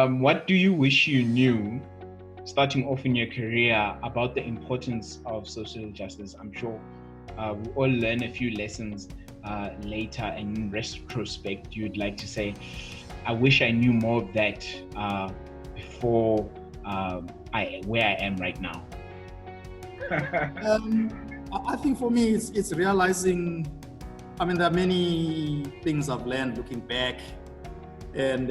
what do you wish you knew starting off in your career about the importance of social justice? I'm sure we all learn a few lessons later, and in retrospect, you'd like to say, I wish I knew more of that before where I am right now. I think for me, it's realizing, there are many things I've learned looking back. And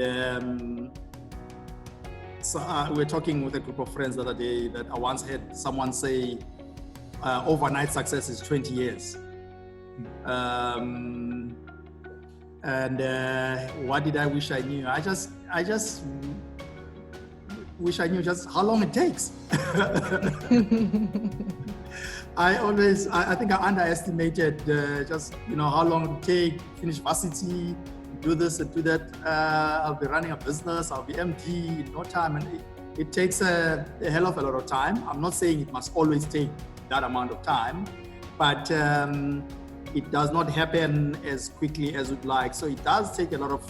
so we were talking with a group of friends the other day that I once had someone say, overnight success is 20 years. What did I wish I knew? I just wish I knew just how long it takes. I think I underestimated just how long it would take, finish varsity, do this and do that. I'll be running a business, I'll be empty in no time, and it takes a hell of a lot of time. I'm not saying it must always take that amount of time, but it does not happen as quickly as we'd like. So it does take a lot of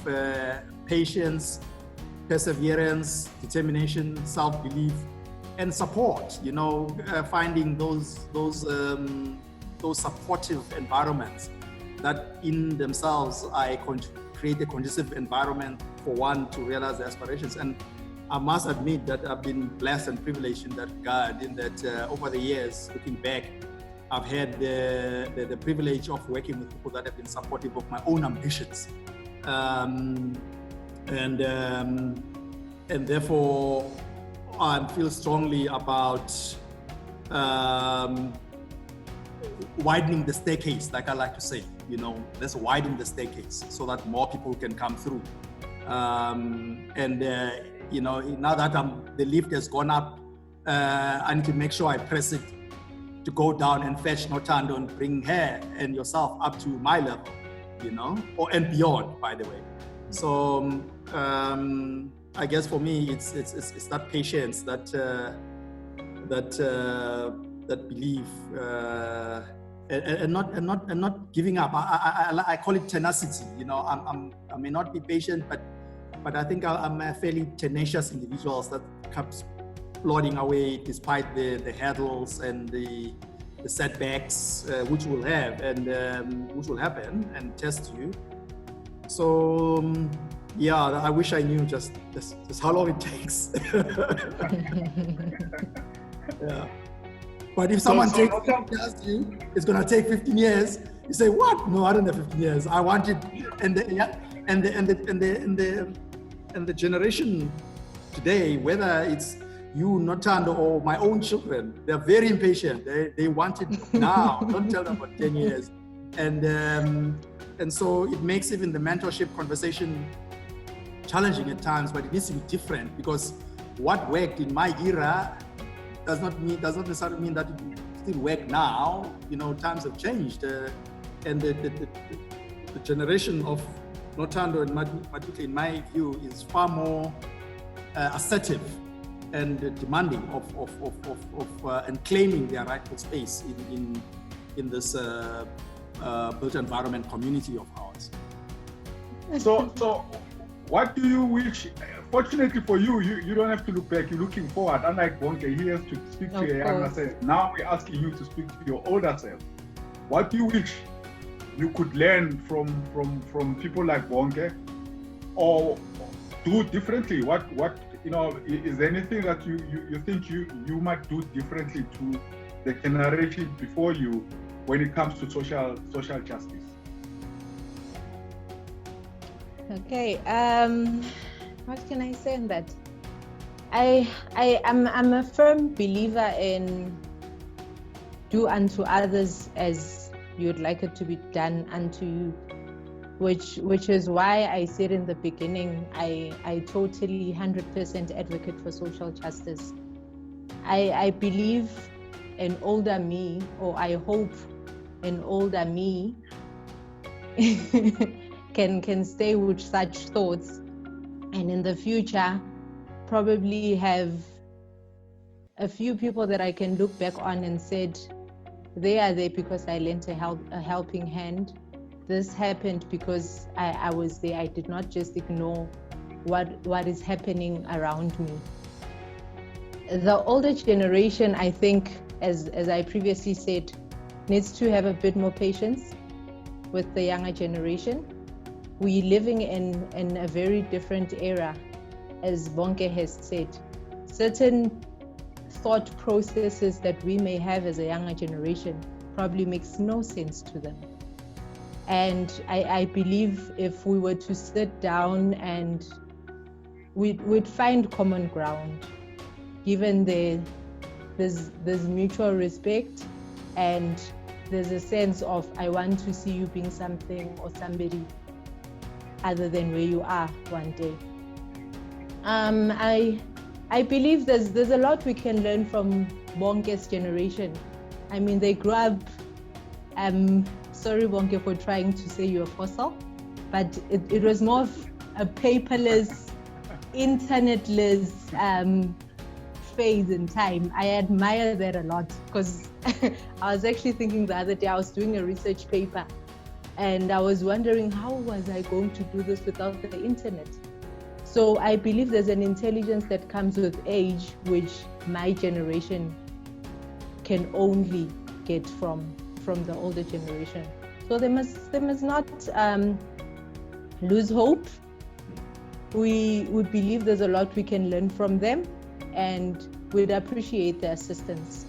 patience, perseverance, determination, self-belief, and support. Finding those supportive environments that in themselves create a conducive environment for one to realize their aspirations. And I must admit that I've been blessed and privileged in that regard, in that over the years, looking back, I've had the privilege of working with people that have been supportive of my own ambitions. And therefore, I feel strongly about widening the staircase, like I like to say. Let's widen the staircase so that more people can come through. Now that the lift has gone up, I need to make sure I press it to go down and fetch Noluthando and bring her and yourself up to my level, and beyond, by the way. So I guess for me, it's that patience, that belief, and not giving up. I call it tenacity. I may not be patient, but I think I'm a fairly tenacious individual that keeps plodding away despite the hurdles and the setbacks, which will have and which will happen and test you. So I wish I knew just how long it takes. Yeah. But if someone takes you, it's gonna take 15 years. You say, what? No, I don't have 15 years. I want it. And the generation today, whether it's you, Noluthando, or my own children, they're very impatient. They want it now. Don't tell them for 10 years. And so it makes even the mentorship conversation challenging at times, but it needs to be different, because what worked in my era does not necessarily mean that it will still work now. Times have changed, and the generation of Noluthando, and particularly in my view, is far more assertive and demanding of and claiming their rightful space in this built environment community of ours. So what do you wish? Fortunately for you, you don't have to look back. You're looking forward. Unlike Bonke, he has to speak to your younger self. Now we're asking you to speak to your older self. What do you wish you could learn from people like Bonke, or do differently? What is there anything that you think you might do differently to the generation before you when it comes to social justice? Okay, what can I say on that? I'm a firm believer in do unto others as you'd like it to be done unto you, which is why I said in the beginning, I totally 100% advocate for social justice. I believe an older me, or I hope an older me can stay with such thoughts, and in the future probably have a few people that I can look back on and said, they are there because I lent a helping hand. This happened because I was there. I did not just ignore what is happening around me. The older generation, I think, as I previously said, needs to have a bit more patience with the younger generation. We're living in a very different era, as Bonke has said. Certain thought processes that we may have as a younger generation probably makes no sense to them. And I believe if we were to sit down and we'd find common ground, given there's mutual respect and there's a sense of, I want to see you being something or somebody other than where you are one day. I believe there's a lot we can learn from Bonke's generation. I mean, they grew up, sorry Bonke for trying to say you're a fossil, but it was more of a paperless, internetless phase in time. I admire that a lot, because I was actually thinking the other day, I was doing a research paper and I was wondering, how was I going to do this without the internet? So I believe there's an intelligence that comes with age, which my generation can only get from the older generation. So they must not lose hope. We would believe there's a lot we can learn from them, and we'd appreciate their assistance.